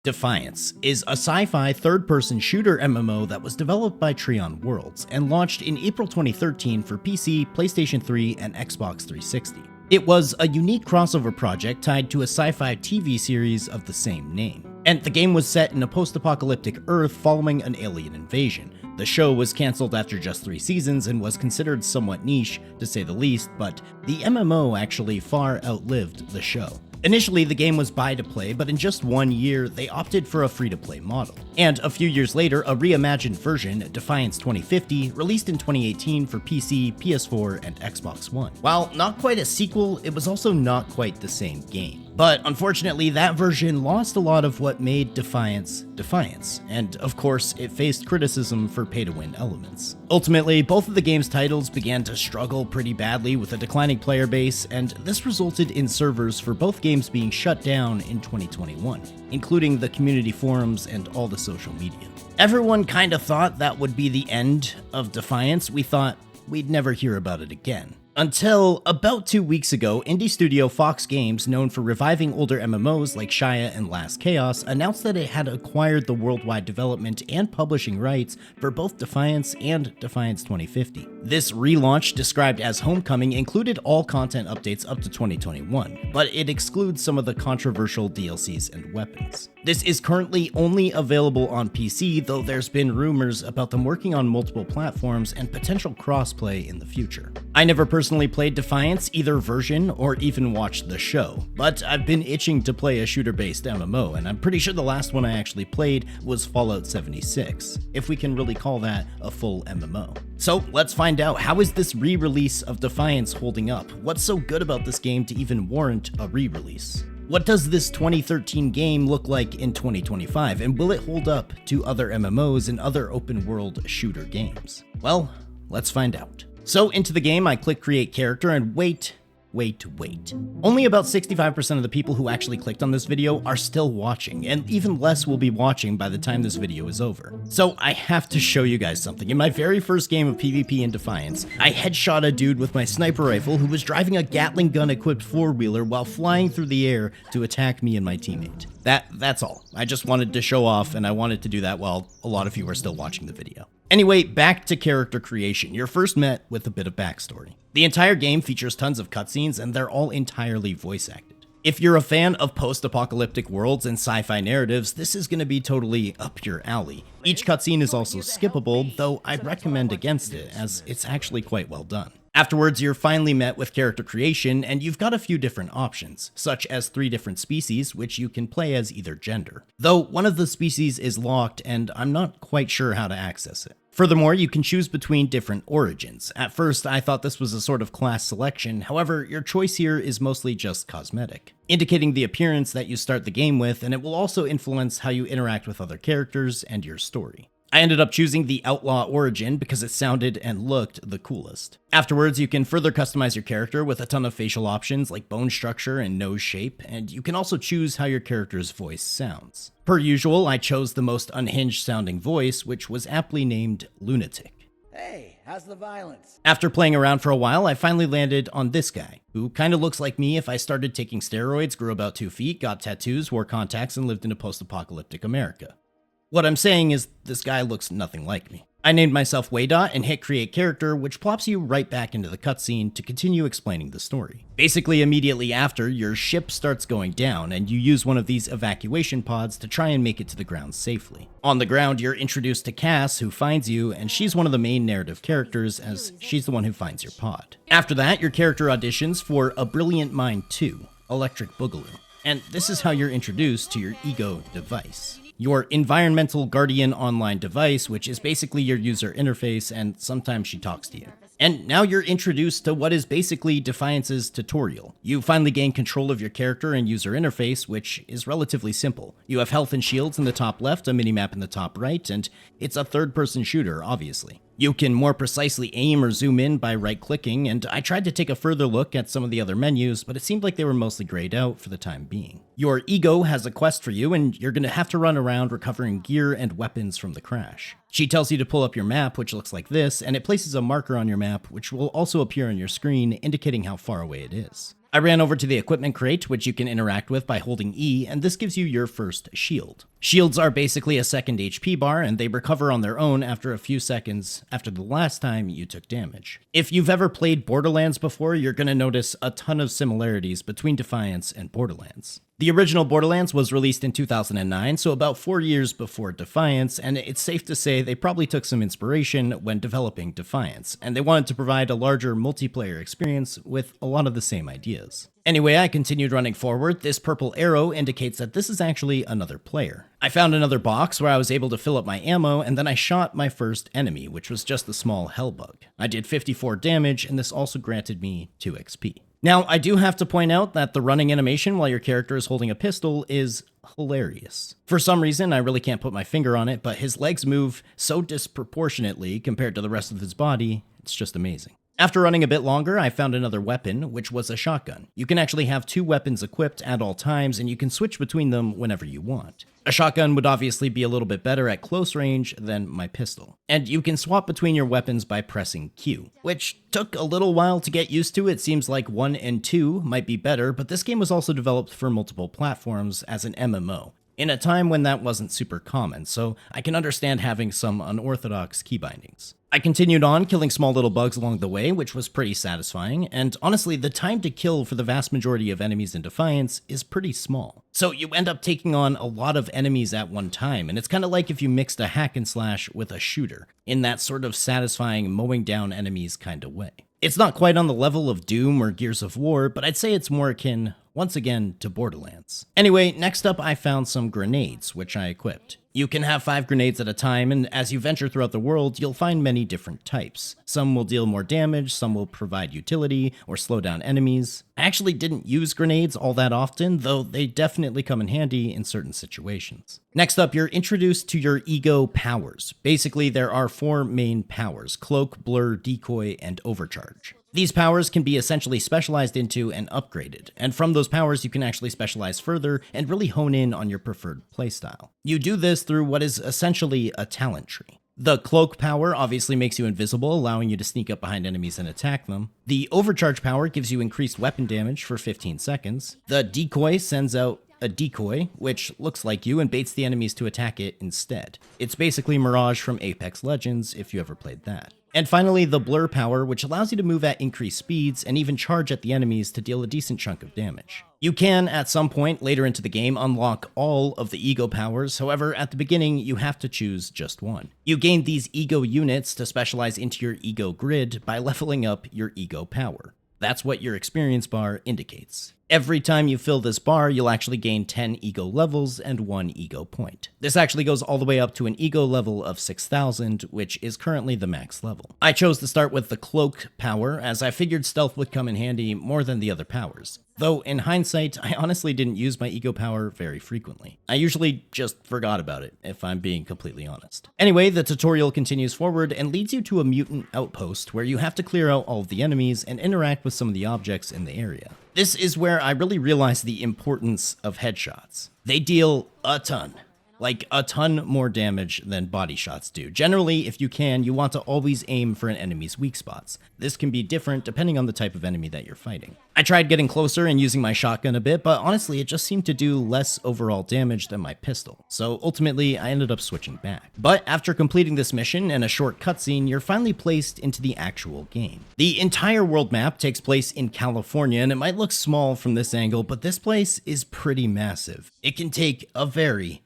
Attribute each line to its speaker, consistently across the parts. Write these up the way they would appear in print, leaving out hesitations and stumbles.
Speaker 1: Defiance is a sci-fi third-person shooter MMO that was developed by Trion Worlds and launched in April 2013 for PC, PlayStation 3, and Xbox 360. It was a unique crossover project tied to a sci-fi TV series of the same name. And the game was set in a post-apocalyptic Earth following an alien invasion. The show was cancelled after just 3 seasons and was considered somewhat niche, to say the least, but the MMO actually far outlived the show. Initially, the game was buy to play, but in just 1 year, they opted for a free-to-play model. And a few years later, a reimagined version, Defiance 2050, released in 2018 for PC, PS4, and Xbox One. While not quite a sequel, it was also not quite the same game. But unfortunately, that version lost a lot of what made Defiance, Defiance, and of course, it faced criticism for pay-to-win elements. Ultimately, both of the game's titles began to struggle pretty badly with a declining player base, and this resulted in servers for both games being shut down in 2021, including the community forums and all the social media. Everyone kinda thought that would be the end of Defiance. We thought we'd never hear about it again. Until about 2 weeks ago, indie studio Fawkes Games, known for reviving older MMOs like Shia and Last Chaos, announced that it had acquired the worldwide development and publishing rights for both Defiance and Defiance 2050. This relaunch, described as Homecoming, included all content updates up to 2021, but it excludes some of the controversial DLCs and weapons. This is currently only available on PC, though there's been rumors about them working on multiple platforms and potential crossplay in the future. I never personally played Defiance, either version, or even watched the show, but I've been itching to play a shooter-based MMO, and I'm pretty sure the last one I actually played was Fallout 76, if we can really call that a full MMO. So let's find out, how is this re-release of Defiance holding up? What's so good about this game to even warrant a re-release? What does this 2013 game look like in 2025, and will it hold up to other MMOs and other open-world shooter games? Well, let's find out. So into the game, I click create character and wait. Only about 65% of the people who actually clicked on this video are still watching, and even less will be watching by the time this video is over. So I have to show you guys something. In my very first game of PvP in Defiance, I headshot a dude with my sniper rifle who was driving a Gatling gun equipped four-wheeler while flying through the air to attack me and my teammate. That's all. I just wanted to show off, and I wanted to do that while a lot of you are still watching the video. Anyway, back to character creation. You're first met with a bit of backstory. The entire game features tons of cutscenes, and they're all entirely voice acted. If you're a fan of post-apocalyptic worlds and sci-fi narratives, this is going to be totally up your alley. Each cutscene is also skippable, though I recommend against it, as it's actually quite well done. Afterwards, you're finally met with character creation, and you've got a few different options, such as 3 different species, which you can play as either gender. Though one of the species is locked, and I'm not quite sure how to access it. Furthermore, you can choose between different origins. At first, I thought this was a sort of class selection, however, your choice here is mostly just cosmetic, indicating the appearance that you start the game with, and it will also influence how you interact with other characters and your story. I ended up choosing the Outlaw origin because it sounded and looked the coolest. Afterwards, you can further customize your character with a ton of facial options like bone structure and nose shape, and you can also choose how your character's voice sounds. Per usual, I chose the most unhinged sounding voice, which was aptly named Lunatic.
Speaker 2: Hey, how's the violence?
Speaker 1: After playing around for a while, I finally landed on this guy, who kinda looks like me if I started taking steroids, grew about 2 feet, got tattoos, wore contacts, and lived in a post-apocalyptic America. What I'm saying is, this guy looks nothing like me. I named myself Waydot and hit create character, which plops you right back into the cutscene to continue explaining the story. Basically, immediately after, your ship starts going down, and you use one of these evacuation pods to try and make it to the ground safely. On the ground, you're introduced to Cass, who finds you, and she's one of the main narrative characters, as she's the one who finds your pod. After that, your character auditions for A Brilliant Mind 2, Electric Boogaloo. And this is how you're introduced to your ego device. Your environmental guardian online device, which is basically your user interface, and sometimes she talks to you. And now you're introduced to what is basically Defiance's tutorial. You finally gain control of your character and user interface, which is relatively simple. You have health and shields in the top left, a minimap in the top right, and it's a third-person shooter, obviously. You can more precisely aim or zoom in by right-clicking, and I tried to take a further look at some of the other menus, but it seemed like they were mostly grayed out for the time being. Your ego has a quest for you, and you're going to have to run around recovering gear and weapons from the crash. She tells you to pull up your map, which looks like this, and it places a marker on your map, which will also appear on your screen, indicating how far away it is. I ran over to the equipment crate, which you can interact with by holding E, and this gives you your first shield. Shields are basically a second HP bar, and they recover on their own after a few seconds after the last time you took damage. If you've ever played Borderlands before, you're going to notice a ton of similarities between Defiance and Borderlands. The original Borderlands was released in 2009, so about 4 years before Defiance, and it's safe to say they probably took some inspiration when developing Defiance, and they wanted to provide a larger multiplayer experience with a lot of the same ideas. Anyway, I continued running forward. This purple arrow indicates that this is actually another player. I found another box where I was able to fill up my ammo, and then I shot my first enemy, which was just a small hellbug. I did 54 damage, and this also granted me 2 XP. Now, I do have to point out that the running animation while your character is holding a pistol is hilarious. For some reason, I really can't put my finger on it, but his legs move so disproportionately compared to the rest of his body, it's just amazing. After running a bit longer, I found another weapon, which was a shotgun. You can actually have 2 weapons equipped at all times, and you can switch between them whenever you want. A shotgun would obviously be a little bit better at close range than my pistol. And you can swap between your weapons by pressing Q, which took a little while to get used to. It seems like 1 and 2 might be better, but this game was also developed for multiple platforms as an MMO, in a time when that wasn't super common, so I can understand having some unorthodox key bindings. I continued on, killing small little bugs along the way, which was pretty satisfying, and honestly, the time to kill for the vast majority of enemies in Defiance is pretty small. So you end up taking on a lot of enemies at one time, and it's kind of like if you mixed a hack and slash with a shooter, in that sort of satisfying mowing down enemies kind of way. It's not quite on the level of Doom or Gears of War, but I'd say it's more akin, once again, to Borderlands. Anyway, next up I found some grenades, which I equipped. You can have 5 grenades at a time, and as you venture throughout the world, you'll find many different types. Some will deal more damage, some will provide utility, or slow down enemies. I actually didn't use grenades all that often, though they definitely come in handy in certain situations. Next up, you're introduced to your ego powers. Basically, there are 4 main powers: Cloak, Blur, Decoy, and Overcharge. These powers can be essentially specialized into and upgraded, and from those powers you can actually specialize further and really hone in on your preferred playstyle. You do this through what is essentially a talent tree. The Cloak power obviously makes you invisible, allowing you to sneak up behind enemies and attack them. The Overcharge power gives you increased weapon damage for 15 seconds. The Decoy sends out a decoy, which looks like you and baits the enemies to attack it instead. It's basically Mirage from Apex Legends, if you ever played that. And finally, the Blur power, which allows you to move at increased speeds and even charge at the enemies to deal a decent chunk of damage. You can, at some point later into the game, unlock all of the ego powers. However, at the beginning, you have to choose just one. You gain these ego units to specialize into your ego grid by leveling up your ego power. That's what your experience bar indicates. Every time you fill this bar, you'll actually gain 10 ego levels and 1 ego point. This actually goes all the way up to an ego level of 6,000, which is currently the max level. I chose to start with the Cloak power, as I figured stealth would come in handy more than the other powers. Though, in hindsight, I honestly didn't use my ego power very frequently. I usually just forgot about it, if I'm being completely honest. Anyway, the tutorial continues forward and leads you to a mutant outpost where you have to clear out all of the enemies and interact with some of the objects in the area. This is where I really realized the importance of headshots. They deal a ton. Like a ton more damage than body shots do. Generally, if you can, you want to always aim for an enemy's weak spots. This can be different depending on the type of enemy that you're fighting. I tried getting closer and using my shotgun a bit, but honestly, it just seemed to do less overall damage than my pistol. So ultimately, I ended up switching back. But after completing this mission and a short cutscene, you're finally placed into the actual game. The entire world map takes place in California, and it might look small from this angle, but this place is pretty massive. It can take a very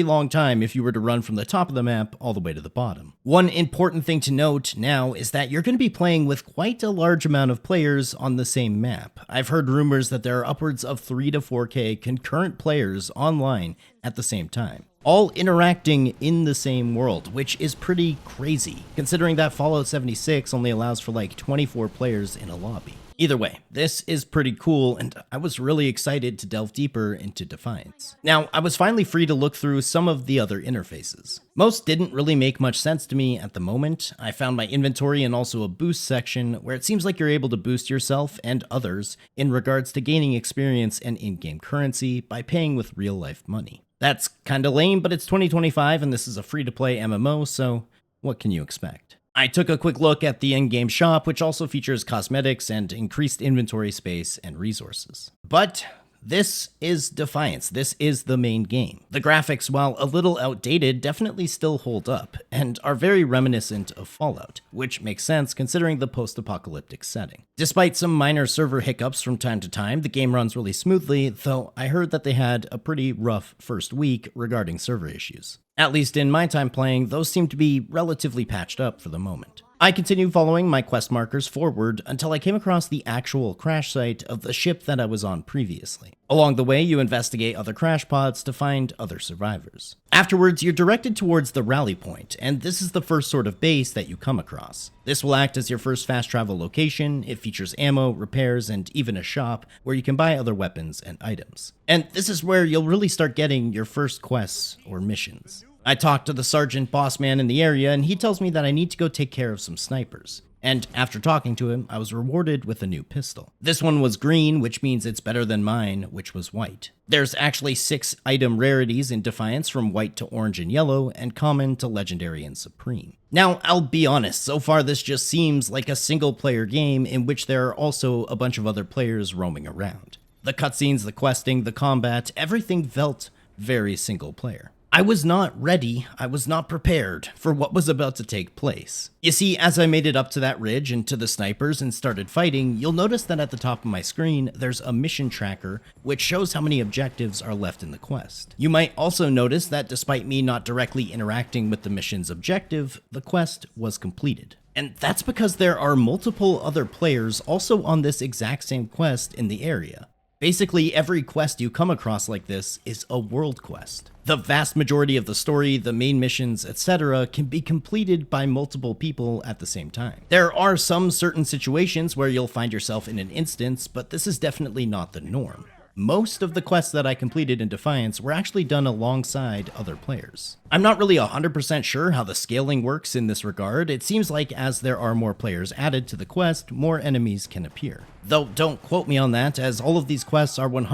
Speaker 1: long time if you were to run from the top of the map all the way to the bottom. One important thing to note now is that you're going to be playing with quite a large amount of players on the same map. I've heard rumors that there are upwards of 3 to 4K concurrent players online at the same time, all interacting in the same world, which is pretty crazy, considering that Fallout 76 only allows for like 24 players in a lobby. Either way, this is pretty cool, and I was really excited to delve deeper into Defiance. Now, I was finally free to look through some of the other interfaces. Most didn't really make much sense to me at the moment. I found my inventory and also a boost section where it seems like you're able to boost yourself and others in regards to gaining experience and in-game currency by paying with real-life money. That's kinda lame, but it's 2025 and this is a free-to-play MMO, so what can you expect? I took a quick look at the in-game shop, which also features cosmetics and increased inventory space and resources. But This is Defiance. This is the main game. The graphics, while a little outdated, definitely still hold up, and are very reminiscent of Fallout, which makes sense considering the post-apocalyptic setting. Despite some minor server hiccups from time to time, the game runs really smoothly, though I heard that they had a pretty rough first week regarding server issues. At least in my time playing, those seem to be relatively patched up for the moment. I continued following my quest markers forward until I came across the actual crash site of the ship that I was on previously. Along the way, you investigate other crash pods to find other survivors. Afterwards, you're directed towards the rally point, and this is the first sort of base that you come across. This will act as your first fast travel location. It features ammo, repairs, and even a shop where you can buy other weapons and items. And this is where you'll really start getting your first quests or missions. I talked to the sergeant boss man in the area, and he tells me that I need to go take care of some snipers. And after talking to him, I was rewarded with a new pistol. This one was green, which means it's better than mine, which was white. There's actually 6 item rarities in Defiance, from white to orange and yellow, and common to legendary and supreme. Now, I'll be honest, so far this just seems like a single-player game in which there are also a bunch of other players roaming around. The cutscenes, the questing, the combat, everything felt very single-player. I was not ready, I was not prepared for what was about to take place. You see, as I made it up to that ridge and to the snipers and started fighting, you'll notice that at the top of my screen, there's a mission tracker, which shows how many objectives are left in the quest. You might also notice that despite me not directly interacting with the mission's objective, the quest was completed. And that's because there are multiple other players also on this exact same quest in the area. Basically, every quest you come across like this is a world quest. The vast majority of the story, the main missions, etc. can be completed by multiple people at the same time. There are some certain situations where you'll find yourself in an instance, but this is definitely not the norm. Most of the quests that I completed in Defiance were actually done alongside other players. I'm not really 100% sure how the scaling works in this regard. It seems like as there are more players added to the quest, more enemies can appear. Though don't quote me on that, as all of these quests are 100%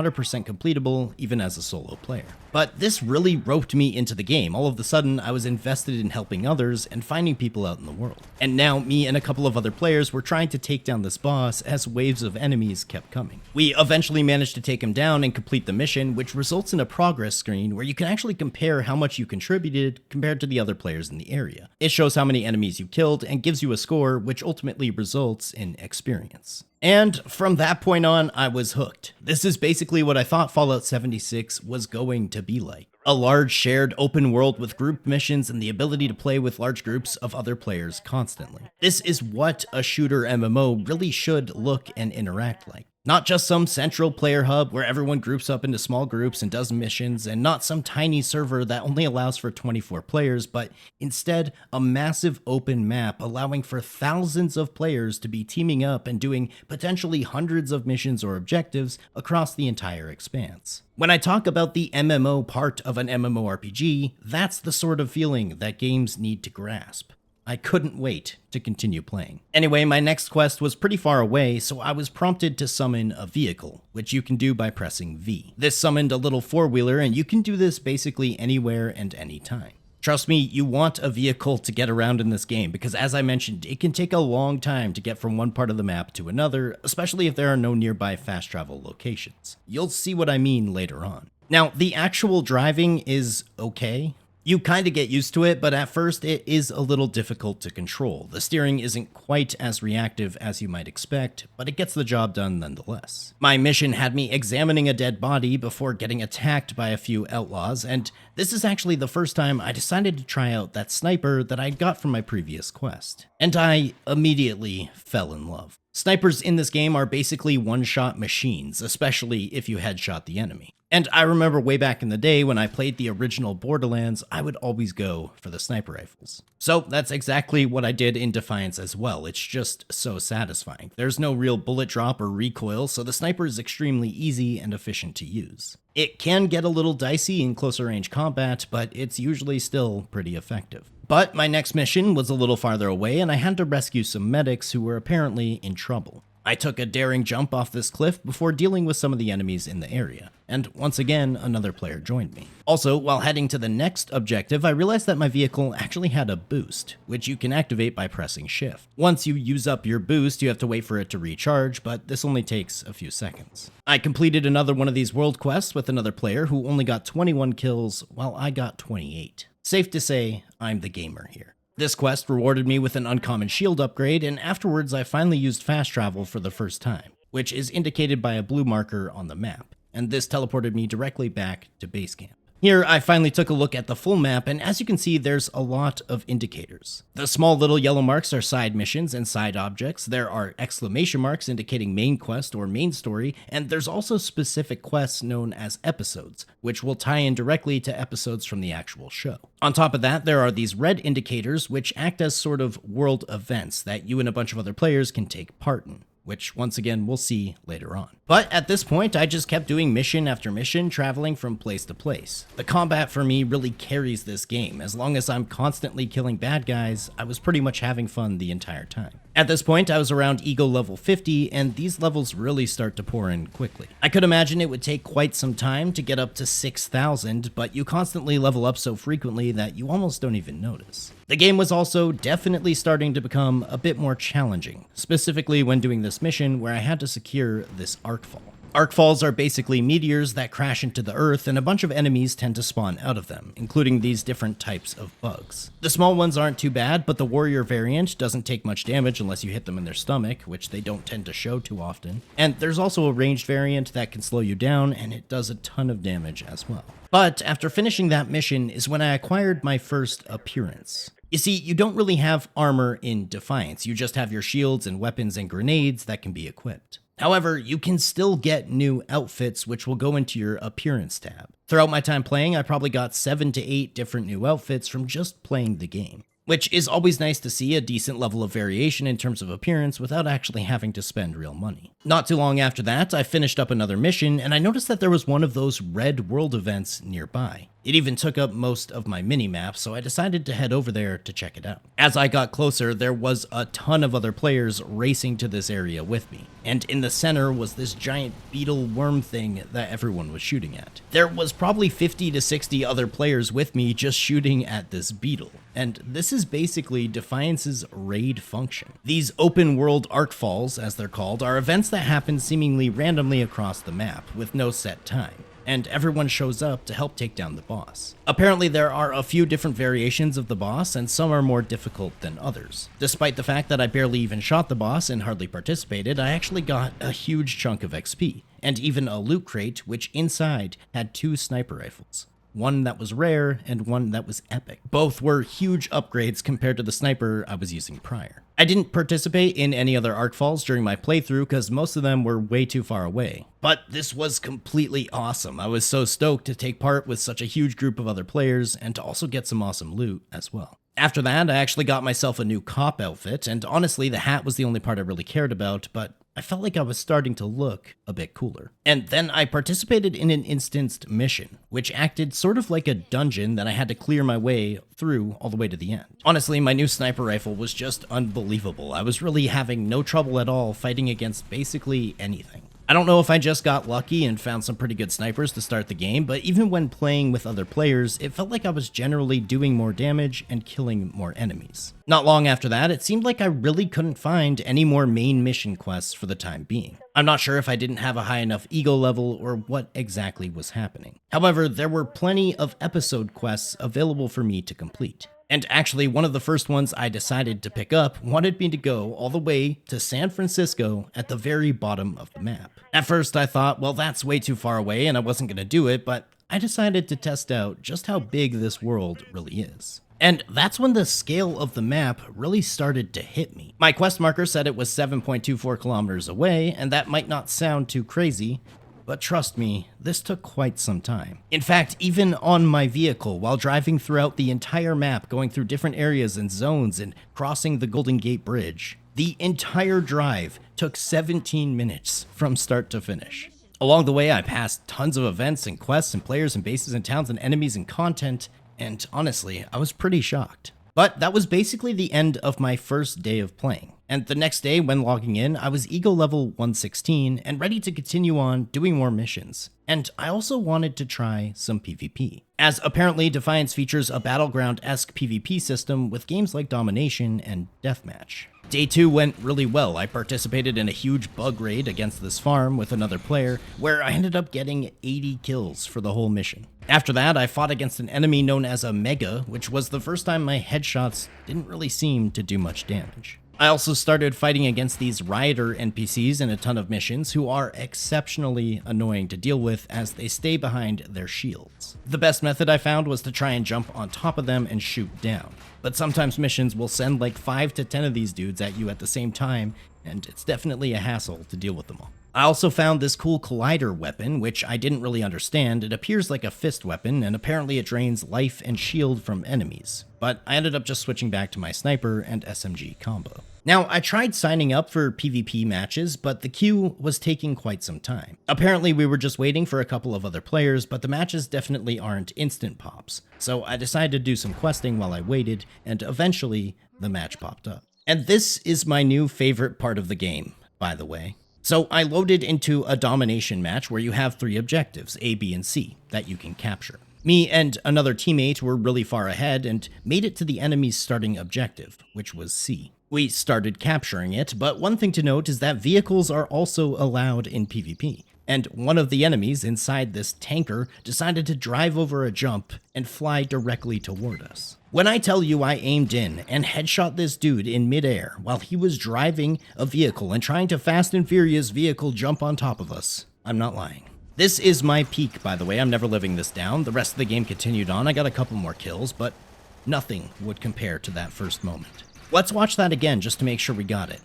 Speaker 1: completable, even as a solo player. But this really roped me into the game. All of a sudden, I was invested in helping others and finding people out in the world. And now, me and a couple of other players were trying to take down this boss as waves of enemies kept coming. We eventually managed to take him down and complete the mission, which results in a progress screen where you can actually compare how much you contributed compared to the other players in the area. It shows how many enemies you killed and gives you a score, which ultimately results in experience. And from that point on, I was hooked. This is basically what I thought Fallout 76 was going to be like. A large shared open world with group missions and the ability to play with large groups of other players constantly. This is what a shooter MMO really should look and interact like. Not just some central player hub where everyone groups up into small groups and does missions, and not some tiny server that only allows for 24 players, but instead a massive open map allowing for thousands of players to be teaming up and doing potentially hundreds of missions or objectives across the entire expanse. When I talk about the MMO part of an MMORPG, that's the sort of feeling that games need to grasp. I couldn't wait to continue playing. Anyway, my next quest was pretty far away, so I was prompted to summon a vehicle, which you can do by pressing V. This summoned a little four-wheeler, and you can do this basically anywhere and anytime. Trust me, you want a vehicle to get around in this game, because as I mentioned, it can take a long time to get from one part of the map to another, especially if there are no nearby fast travel locations. You'll see what I mean later on. Now, the actual driving is okay. You kind of get used to it, but at first it is a little difficult to control. The steering isn't quite as reactive as you might expect, but it gets the job done nonetheless. My mission had me examining a dead body before getting attacked by a few outlaws, and this is actually the first time I decided to try out that sniper that I got from my previous quest. And I immediately fell in love. Snipers in this game are basically one-shot machines, especially if you headshot the enemy. And I remember way back in the day when I played the original Borderlands, I would always go for the sniper rifles. So that's exactly what I did in Defiance as well. It's just so satisfying. There's no real bullet drop or recoil, so the sniper is extremely easy and efficient to use. It can get a little dicey in closer range combat, but it's usually still pretty effective. But my next mission was a little farther away, and I had to rescue some medics who were apparently in trouble. I took a daring jump off this cliff before dealing with some of the enemies in the area, and once again, another player joined me. Also, while heading to the next objective, I realized that my vehicle actually had a boost, which you can activate by pressing shift. Once you use up your boost, you have to wait for it to recharge, but this only takes a few seconds. I completed another one of these world quests with another player who only got 21 kills, while I got 28. Safe to say, I'm the gamer here. This quest rewarded me with an uncommon shield upgrade, and afterwards I finally used fast travel for the first time, which is indicated by a blue marker on the map, and this teleported me directly back to base camp. Here, I finally took a look at the full map, and as you can see, there's a lot of indicators. The small little yellow marks are side missions and side objects, there are exclamation marks indicating main quest or main story, and there's also specific quests known as episodes, which will tie in directly to episodes from the actual show. On top of that, there are these red indicators, which act as sort of world events that you and a bunch of other players can take part in, which once again we'll see later on. But at this point, I just kept doing mission after mission, traveling from place to place. The combat for me really carries this game. As long as I'm constantly killing bad guys, I was pretty much having fun the entire time. At this point, I was around ego level 50, and these levels really start to pour in quickly. I could imagine it would take quite some time to get up to 6,000, but you constantly level up so frequently that you almost don't even notice. The game was also definitely starting to become a bit more challenging, specifically when doing this mission where I had to secure this arc fall. Arc falls are basically meteors that crash into the earth, and a bunch of enemies tend to spawn out of them, including these different types of bugs. The small ones aren't too bad, but the warrior variant doesn't take much damage unless you hit them in their stomach, which they don't tend to show too often. And there's also a ranged variant that can slow you down, and it does a ton of damage as well. But after finishing that mission is when I acquired my first appearance. You see, you don't really have armor in Defiance, you just have your shields and weapons and grenades that can be equipped. However, you can still get new outfits, which will go into your appearance tab. Throughout my time playing, I probably got 7 to 8 different new outfits from just playing the game, which is always nice to see a decent level of variation in terms of appearance without actually having to spend real money. Not too long after that, I finished up another mission, and I noticed that there was one of those red world events nearby. It even took up most of my mini-map, so I decided to head over there to check it out. As I got closer, there was a ton of other players racing to this area with me, and in the center was this giant beetle worm thing that everyone was shooting at. There was probably 50 to 60 other players with me just shooting at this beetle, and this is basically Defiance's raid function. These open world arc falls, as they're called, are events that happen seemingly randomly across the map with no set time, and everyone shows up to help take down the boss. Apparently there are a few different variations of the boss, and some are more difficult than others. Despite the fact that I barely even shot the boss and hardly participated, I actually got a huge chunk of XP, and even a loot crate which inside had 2 sniper rifles. One that was rare and one that was epic. Both were huge upgrades compared to the sniper I was using prior. I didn't participate in any other arc falls during my playthrough because most of them were way too far away. But this was completely awesome. I was so stoked to take part with such a huge group of other players and to also get some awesome loot as well. After that, I actually got myself a new cop outfit, and honestly the hat was the only part I really cared about, but I felt like I was starting to look a bit cooler. And then I participated in an instanced mission, which acted sort of like a dungeon that I had to clear my way through all the way to the end. Honestly, my new sniper rifle was just unbelievable. I was really having no trouble at all fighting against basically anything. I don't know if I just got lucky and found some pretty good snipers to start the game, but even when playing with other players, it felt like I was generally doing more damage and killing more enemies. Not long after that, it seemed like I really couldn't find any more main mission quests for the time being. I'm not sure if I didn't have a high enough ego level or what exactly was happening. However, there were plenty of episode quests available for me to complete. And actually, one of the first ones I decided to pick up wanted me to go all the way to San Francisco at the very bottom of the map. At first I thought, well, that's way too far away and I wasn't going to do it, but I decided to test out just how big this world really is. And that's when the scale of the map really started to hit me. My quest marker said it was 7.24 kilometers away, and that might not sound too crazy, but trust me, this took quite some time. In fact, even on my vehicle, while driving throughout the entire map, going through different areas and zones and crossing the Golden Gate Bridge, the entire drive took 17 minutes from start to finish. Along the way, I passed tons of events and quests and players and bases and towns and enemies and content, and honestly, I was pretty shocked. But that was basically the end of my first day of playing. And the next day, when logging in, I was ego level 116 and ready to continue on doing more missions. And I also wanted to try some PvP, as apparently Defiance features a battleground-esque PvP system with games like Domination and Deathmatch. Day 2 went really well. I participated in a huge bug raid against this farm with another player, where I ended up getting 80 kills for the whole mission. After that, I fought against an enemy known as a Mega, which was the first time my headshots didn't really seem to do much damage. I also started fighting against these Rioter NPCs in a ton of missions who are exceptionally annoying to deal with as they stay behind their shields. The best method I found was to try and jump on top of them and shoot down. But sometimes missions will send like 5 to 10 of these dudes at you at the same time, and it's definitely a hassle to deal with them all. I also found this cool collider weapon, which I didn't really understand. It appears like a fist weapon, and apparently it drains life and shield from enemies. But I ended up just switching back to my sniper and SMG combo. Now, I tried signing up for PvP matches, but the queue was taking quite some time. Apparently, we were just waiting for a couple of other players, but the matches definitely aren't instant pops. So I decided to do some questing while I waited, and eventually, the match popped up. And this is my new favorite part of the game, by the way. So I loaded into a domination match where you have 3 objectives, A, B, and C, that you can capture. Me and another teammate were really far ahead and made it to the enemy's starting objective, which was C. We started capturing it, but one thing to note is that vehicles are also allowed in PvP. And one of the enemies inside this tanker decided to drive over a jump and fly directly toward us. When I tell you I aimed in and headshot this dude in midair while he was driving a vehicle and trying to Fast and Furious vehicle jump on top of us, I'm not lying. This is my peak, by the way. I'm never living this down. The rest of the game continued on. I got a couple more kills, but nothing would compare to that first moment. Let's watch that again just to make sure we got it.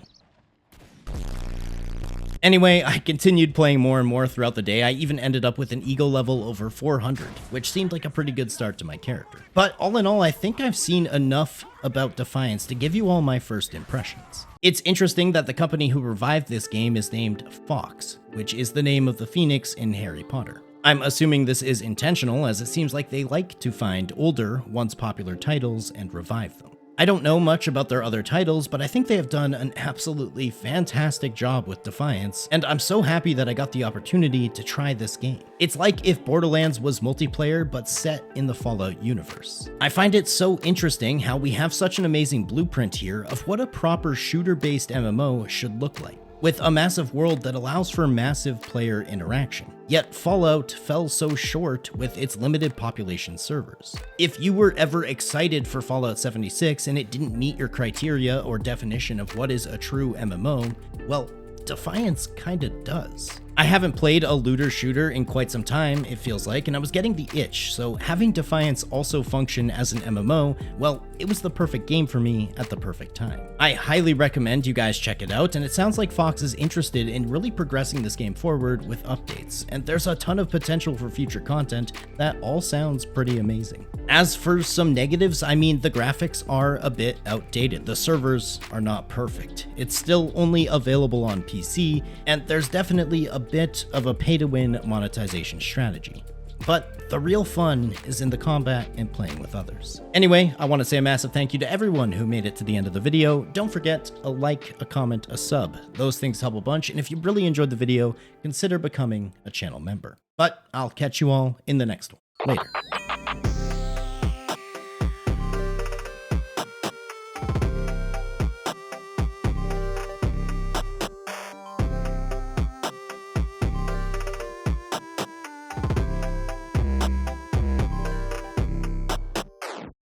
Speaker 1: Anyway, I continued playing more and more throughout the day. I even ended up with an ego level over 400, which seemed like a pretty good start to my character. But all in all, I think I've seen enough about Defiance to give you all my first impressions. It's interesting that the company who revived this game is named Fawkes, which is the name of the Phoenix in Harry Potter. I'm assuming this is intentional, as it seems like they like to find older, once popular titles and revive them. I don't know much about their other titles, but I think they have done an absolutely fantastic job with Defiance, and I'm so happy that I got the opportunity to try this game. It's like if Borderlands was multiplayer, but set in the Fallout universe. I find it so interesting how we have such an amazing blueprint here of what a proper shooter-based MMO should look like, with a massive world that allows for massive player interaction. Yet Fallout fell so short with its limited population servers. If you were ever excited for Fallout 76 and it didn't meet your criteria or definition of what is a true MMO, well, Defiance kinda does. I haven't played a looter shooter in quite some time, it feels like, and I was getting the itch, so having Defiance also function as an MMO, well, it was the perfect game for me at the perfect time. I highly recommend you guys check it out, and it sounds like Fawkes is interested in really progressing this game forward with updates, and there's a ton of potential for future content that all sounds pretty amazing. As for some negatives, I mean, the graphics are a bit outdated. The servers are not perfect. It's still only available on PC, and there's definitely a bit of a pay-to-win monetization strategy. But the real fun is in the combat and playing with others. Anyway, I want to say a massive thank you to everyone who made it to the end of the video. Don't forget a like, a comment, a sub. Those things help a bunch, and if you really enjoyed the video, consider becoming a channel member. But I'll catch you all in the next one. Later.